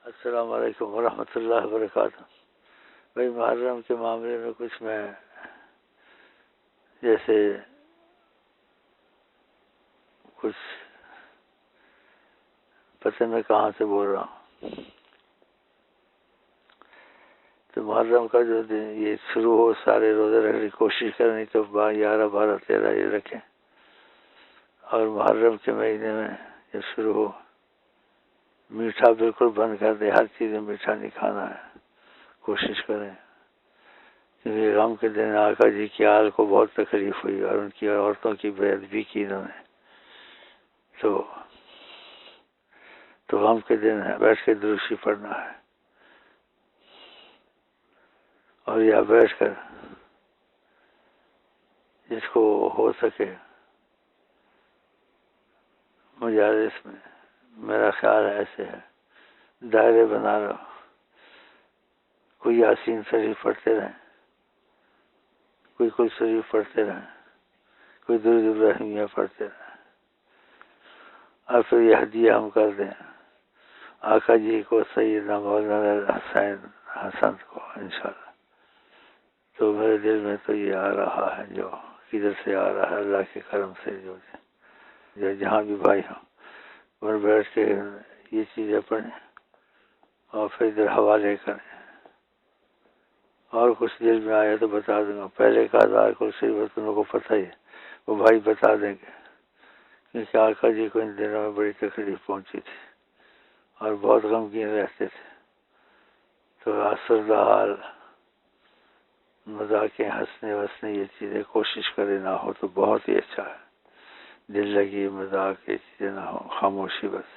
السلام علیکم ورحمۃ اللہ وبرکاتہ۔ بھائی محرم کے معاملے میں کچھ میں جیسے کچھ پتہ میں کہاں سے بول رہا ہوں، تو محرم کا جو دن یہ شروع ہو سارے روزے رکھنے کی کوشش کریں، تو 11 12 13 یہ رکھیں، اور محرم کے مہینے میں جب شروع ہو میٹھا بالکل بند کر دے، ہر چیز میں میٹھا نہیں کھانا ہے، کوشش کریں، کیونکہ غم کے دن آقا جی کی آل کو بہت تکلیف ہوئی اور ان کی عورتوں کی بے ادبی کی انہوں نے، تو غم کے دن ہے بیٹھ کے دروشی پڑھنا ہے، اور یا بیٹھ کر جس کو ہو سکے مجالس میں، میرا خیال ایسے ہے دائرے بنا لو، کوئی یاسین شریف پڑھتے رہیں، کوئی کل شریف پڑھتے رہیں، کوئی درود ابراہیمیہ پڑھتے رہیں، اور پھر یہ ہدیہ ہم کر دیں آقا جی کو، سیدنا مولانا حسن کو انشاءاللہ۔ تو میرے دل میں تو یہ آ رہا ہے، جو کدھر سے آ رہا ہے اللہ کے کرم سے، جو جہاں بھی بھائی ہوں اور بیٹھ کے یہ چیزیں پڑھیں اور پھر ادھر حوالے کریں، اور کچھ دل میں آیا تو بتا دوں گا۔ پہلے کا ہزار کو صرف تم لوگوں کو پتہ ہی ہے، وہ بھائی بتا دیں گے، کیونکہ آقا جی کو ان دنوں میں بڑی تکلیف پہنچی تھی اور بہت غمگین رہتے تھے، تو آسردہ حال مذاقیں ہنسنے وسنے یہ چیزیں کوشش کرے نہ ہو تو بہت ہی اچھا ہے، دل لگی مذاق یہ چیزیں نہ ہو، خاموشی بس،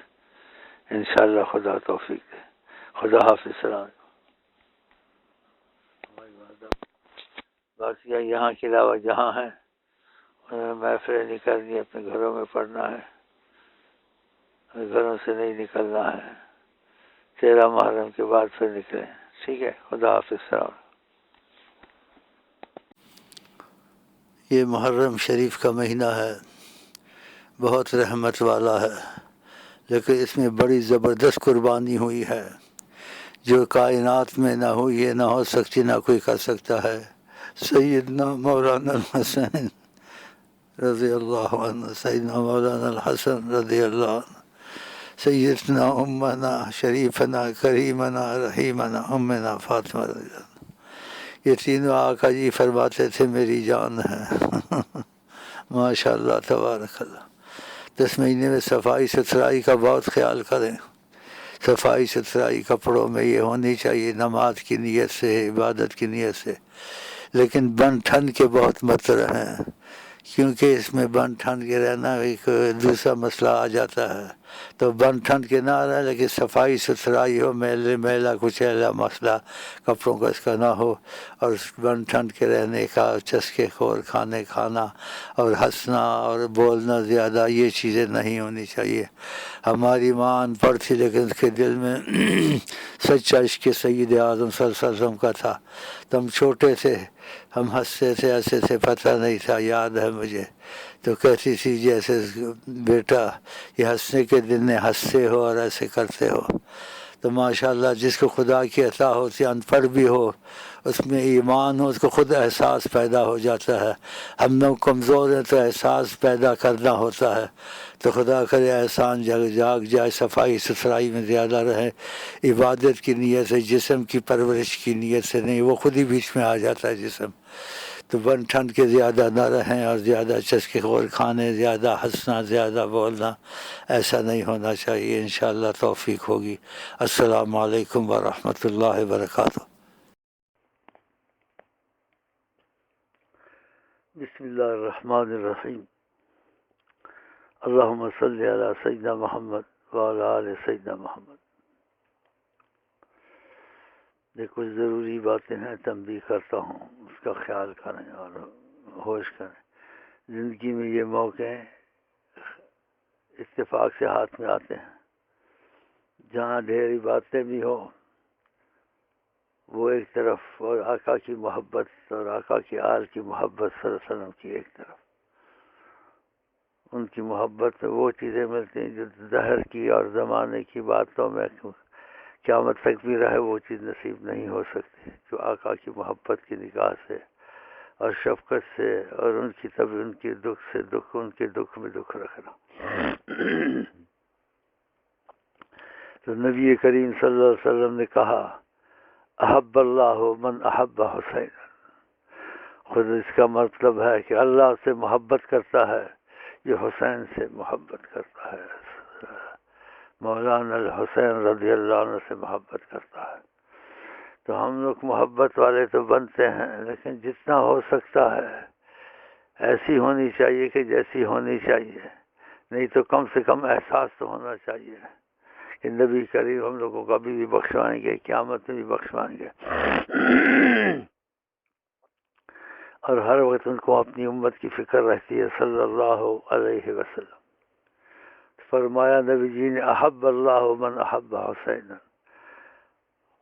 انشاءاللہ خدا توفیق دے۔ خدا حافظ، السلام علیکم۔ باقی یہاں کے علاوہ جہاں ہیں محفلیں نہیں کرنی، اپنے گھروں میں پڑھنا ہے، گھروں سے نہیں نکلنا ہے، 13 محرم کے بعد پھر نکلیں، ٹھیک ہے؟ خدا حافظ، السلام۔ یہ محرم شریف کا مہینہ ہے، بہت رحمت والا ہے، لیکن اس میں بڑی زبردست قربانی ہوئی ہے جو کائنات میں نہ ہوئی ہے، نہ ہو سکتی، نہ کوئی کر سکتا ہے۔ سیدنا مولانا الحسین رضی اللہ عنہ، سیدنا مولانا الحسن رضی اللہ عنہ، سیدنا امنا شریفنا کریمنا رحیمنا امنا فاطمہ رضی اللہ عنہ، یہ تینوں آقا جی فرماتے تھے میری جان ہے۔ ماشاء اللہ تبارک اللہ۔ 10 مہینے میں صفائی ستھرائی کا بہت خیال کریں، صفائی ستھرائی کپڑوں میں یہ ہونی چاہیے، نماز کی نیت سے، عبادت کی نیت سے، لیکن بن ٹھن کے بہت مت رہیں، کیونکہ اس میں بن ٹھن کے رہنا ایک دوسرا مسئلہ آ جاتا ہے، تو بن ٹھن کے نہ رہے، لیکن صفائی ستھرائی ہو، میلا کچیلا مسئلہ کپڑوں کا اس کا نہ ہو، اور بن ٹھن کے رہنے کا، چسکے خور کھانا اور ہنسنا اور بولنا زیادہ، یہ چیزیں نہیں ہونی چاہیے۔ ہماری ماں ان پڑھ تھی، لیکن اس کے دل میں سچا عشق سید اعظم صلی اللہ علیہ وسلم کا تھا۔ تو ہم چھوٹے تھے، ہم ہنستے تھے، ایسے تھے، پتہ نہیں تھا، یاد ہے مجھے، تو کہتی تھی جیسے بیٹا یہ ہنسنے کے دن میں ہنستے ہو اور ایسے کرتے ہو۔ تو ماشاءاللہ جس کو خدا کی عطا ہوتی ہے، ان پڑھ بھی ہو، اس میں ایمان ہو، اس کو خود احساس پیدا ہو جاتا ہے۔ ہم لوگ کمزور ہیں تو احساس پیدا کرنا ہوتا ہے، تو خدا کرے احسان جاگ جائے، صفائی ستھرائی میں زیادہ رہے، عبادت کی نیت سے، جسم کی پرورش کی نیت سے نہیں، وہ خود ہی بیچ میں آ جاتا ہے جسم، تو بن ٹھن کے زیادہ نہ رہیں، اور زیادہ چسکے خور کھانے، زیادہ ہنسنا، زیادہ بولنا، ایسا نہیں ہونا چاہیے۔ انشاءاللہ توفیق ہوگی۔ السلام علیکم ورحمۃ اللہ وبرکاتہ۔ بسم اللہ الرحمن الرحیم۔ اللہم صلی علی سیدنا محمد وعلی آل سیدنا محمد۔ یہ کچھ ضروری باتیں ہیں، تنبیہ کرتا ہوں، اس کا خیال کریں اور ہوش کریں۔ زندگی میں یہ موقع اتفاق سے ہاتھ میں آتے ہیں، جہاں ڈھیری باتیں بھی ہو وہ ایک طرف، اور آقا کی محبت اور آقا کی آل کی محبت صلی اللہ علیہ وسلم کی ایک طرف، ان کی محبت میں وہ چیزیں ملتی ہیں جو دہر کی اور زمانے کی باتوں میں قیامت تک بھی رہے وہ چیز نصیب نہیں ہو سکتی جو آقا کی محبت کی نگاہ سے اور شفقت سے اور ان کی طبع ان کے دکھ سے دکھ، ان کے دکھ میں دکھ رکھنا۔ تو نبی کریم صلی اللہ علیہ وسلم نے کہا احب اللہ من احب حسین، خود اس کا مطلب ہے کہ اللہ سے محبت کرتا ہے یہ حسین سے محبت کرتا ہے، مولانا الحسین رضی اللہ عنہ سے محبت کرتا ہے۔ تو ہم لوگ محبت والے تو بنتے ہیں، لیکن جتنا ہو سکتا ہے ایسی ہونی چاہیے کہ جیسی ہونی چاہیے، نہیں تو کم سے کم احساس تو ہونا چاہیے کہ نبی کریم ہم لوگوں کو کبھی بھی بخشوائیں گے، قیامت میں بھی بخشوائیں گے، اور ہر وقت ان کو اپنی امت کی فکر رہتی ہے صلی اللہ علیہ وسلم۔ فرمایا نبی جی نے احب اللہ من احب حسین،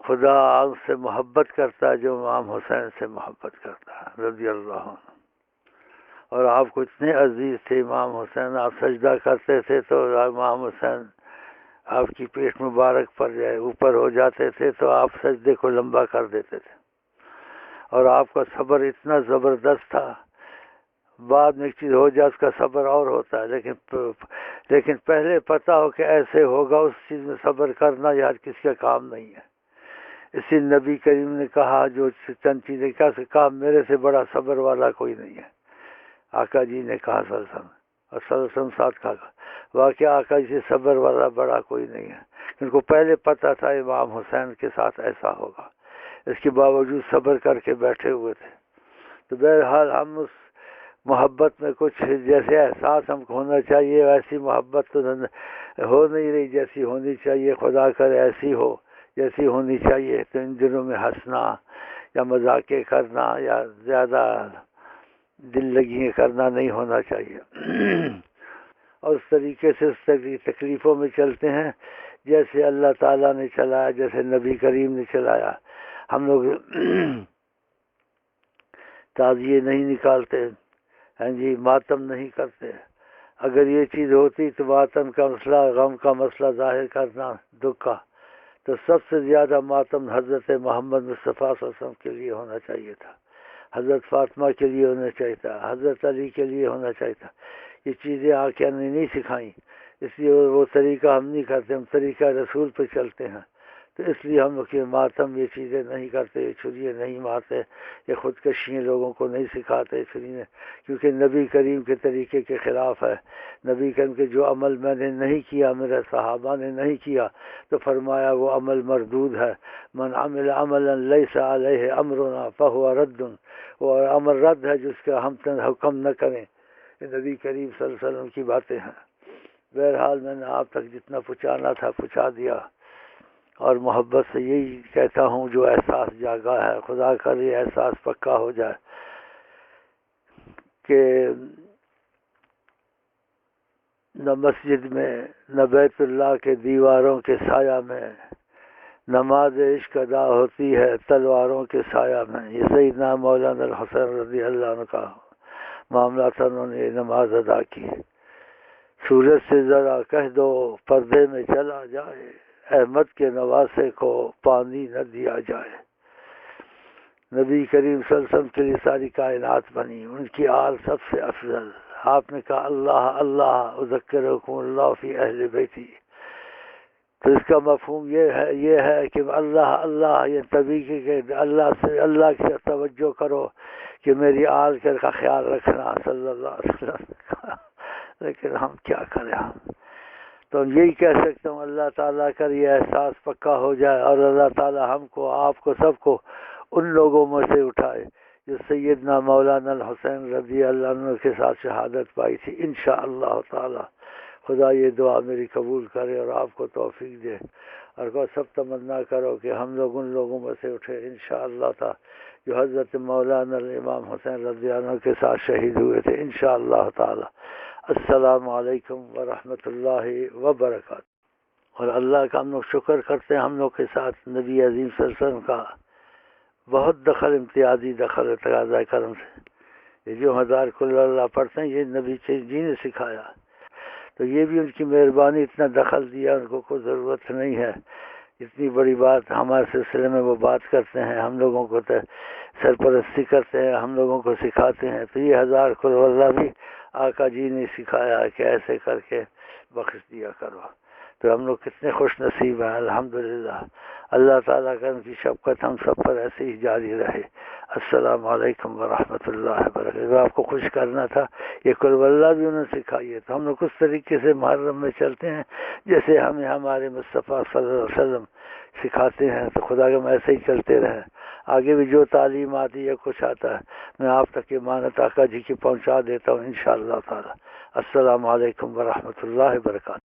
خدا آپ سے محبت کرتا ہے جو امام حسین سے محبت کرتا ہے رضی اللہ عنہ۔ اور آپ کو اتنے عزیز تھے امام حسین، آپ سجدہ کرتے تھے تو امام حسین آپ کی پیٹھ مبارک پر جائے اوپر ہو جاتے تھے تو آپ سجدے کو لمبا کر دیتے تھے، اور آپ کا صبر اتنا زبردست تھا، بعد میں ایک چیز ہو جائے اس کا صبر اور ہوتا ہے، لیکن پہلے پتہ ہو کہ ایسے ہوگا اس چیز میں صبر کرنا یار کس کا کام نہیں ہے۔ اسی نبی کریم نے کہا جو چند چیزیں کہا میرے سے بڑا صبر والا کوئی نہیں ہے، آقا جی نے کہا صلی اللہ علیہ وسلم، اور صلی اللہ علیہ وسلم ساتھ کہا واقعہ آقا جی سے صبر والا بڑا کوئی نہیں ہے، ان کو پہلے پتہ تھا امام حسین کے ساتھ ایسا ہوگا، اس کے باوجود صبر کر کے بیٹھے ہوئے تھے۔ تو بہرحال ہم اس محبت میں کچھ جیسے احساس ہم کو ہونا چاہیے ویسی محبت تو ہو نہیں رہی جیسی ہونی چاہیے، خدا کرے ایسی ہو جیسی ہونی چاہیے۔ تو ان دنوں میں ہنسنا یا مذاقیں کرنا یا زیادہ دل لگیاں کرنا نہیں ہونا چاہیے، اور اس طریقے سے اس تکلیفوں میں چلتے ہیں جیسے اللہ تعالیٰ نے چلایا، جیسے نبی کریم نے چلایا۔ ہم لوگ تعزیے نہیں نکالتے، ہاں جی، ماتم نہیں کرتے۔ اگر یہ چیز ہوتی تو ماتم کا مسئلہ، غم کا مسئلہ ظاہر کرنا دکھ کا، تو سب سے زیادہ ماتم حضرت محمد مصطفیٰ صلی اللہ علیہ وسلم کے لیے ہونا چاہیے تھا، حضرت فاطمہ کے لیے ہونا چاہیے تھا، حضرت علی کے لیے ہونا چاہیے تھا۔ یہ چیزیں آقا نے نہیں سکھائیں، اس لیے وہ طریقہ ہم نہیں کرتے، ہم طریقہ رسول پہ چلتے ہیں۔ تو اس لیے ہم لوگ یہ ماتم یہ چیزیں نہیں کرتے، یہ چھریاں نہیں مارتے، یہ خودکشیاں لوگوں کو نہیں سکھاتے، کیونکہ نبی کریم کے طریقے کے خلاف ہے۔ نبی کریم کے جو عمل میں نے نہیں کیا، میرے صحابہ نے نہیں کیا، تو فرمایا وہ عمل مردود ہے۔ من عمل عملا لیس علیہ امرنا فہو رد، وہ عمل رد ہے جس کا ہم حکم نہ کریں۔ یہ نبی کریم صلی اللہ علیہ وسلم کی باتیں ہیں۔ بہرحال میں نے آپ تک جتنا پہنچانا تھا پہنچا دیا، اور محبت سے یہی کہتا ہوں جو احساس جاگا ہے خدا کا یہ احساس پکا ہو جائے کہ نہ مسجد میں نہ بیت اللہ کے دیواروں کے سایہ میں نماز عشق ادا ہوتی ہے تلواروں کے سایہ میں۔ یہ سیدنا مولانا الحسین رضی اللہ عنہ کا معاملہ تھا، انہوں نے یہ نماز ادا کی۔ سورج سے ذرا کہہ دو پردے میں چلا جائے، احمد کے نواسے کو پانی نہ دیا جائے۔ نبی کریم صلی اللہ علیہ وسلم کے لیے ساری کائنات بنی، ان کی آل سب سے افضل۔ آپ نے کہا اللہ اللہ اذکرکم اللہ فی اہل بیتی، تو اس کا مفہوم یہ ہے کہ اللہ اللہ یہ طبیعی کہ اللہ سے اللہ کی توجہ کرو کہ میری آل کا خیال رکھنا صلی اللہ علیہ وسلم۔ لیکن ہم کیا کریں، ہم تو یہی کہہ سکتا ہوں اللہ تعالیٰ کا یہ احساس پکا ہو جائے، اور اللہ تعالیٰ ہم کو آپ کو سب کو ان لوگوں میں سے اٹھائے جو سیدنا مولانا الحسین رضی اللہ عنہ کے ساتھ شہادت پائی تھی انشاءاللہ تعالیٰ۔ خدا یہ دعا میری قبول کرے اور آپ کو توفیق دے، اور کو سب تمنا کرو کہ ہم لوگ ان لوگوں میں سے اٹھے انشاءاللہ تعالیٰ جو حضرت مولانا الامام حسین رضی اللہ عنہ کے ساتھ شہید ہوئے تھے انشاءاللہ تعالیٰ۔ السلام علیکم ورحمۃ اللہ وبرکاتہ۔ اور اللہ کا ہم لوگ شکر کرتے ہیں، ہم لوگ کے ساتھ نبی عظیم صلی اللہ علیہ وسلم کا بہت دخل، امتیازی دخل ہے تقاضۂ کرم سے۔ یہ جو ہزار کل اللہ پڑھتے ہیں یہ نبی جی نے سکھایا، تو یہ بھی ان کی مہربانی، اتنا دخل دیا، ان کو کوئی ضرورت نہیں ہے اتنی بڑی بات ہمارے سلسلے میں وہ بات کرتے ہیں، ہم لوگوں کو سرپرستی کرتے ہیں، ہم لوگوں کو سکھاتے ہیں. تو یہ 1000 قل ہو اللہ بھی آقا جی نے سکھایا کہ ایسے کر کے بخش دیا کرو. تو ہم لوگ کتنے خوش نصیب ہیں الحمدللہ. اللہ تعالیٰ کا ان کی شفقت ہم سب پر ایسے ہی جاری رہے. السلام علیکم ورحمۃ اللہ وبرکاتہ. آپ کو خوش کرنا تھا، یہ قل ہو اللہ بھی انہوں نے سکھائی ہے. تو ہم لوگ اس طریقے سے محرم میں چلتے ہیں جیسے ہمیں ہمارے مصطفیٰ صلی اللہ علیہ وسلم سکھاتے ہیں. تو خدا کے ایسے ہی چلتے رہیں. آگے بھی جو تعلیم آتی ہے کچھ آتا ہے میں آپ تک امانت آقا جی کی پہنچا دیتا ہوں انشاءاللہ تعالی. السلام علیکم ورحمۃ اللہ وبرکاتہ.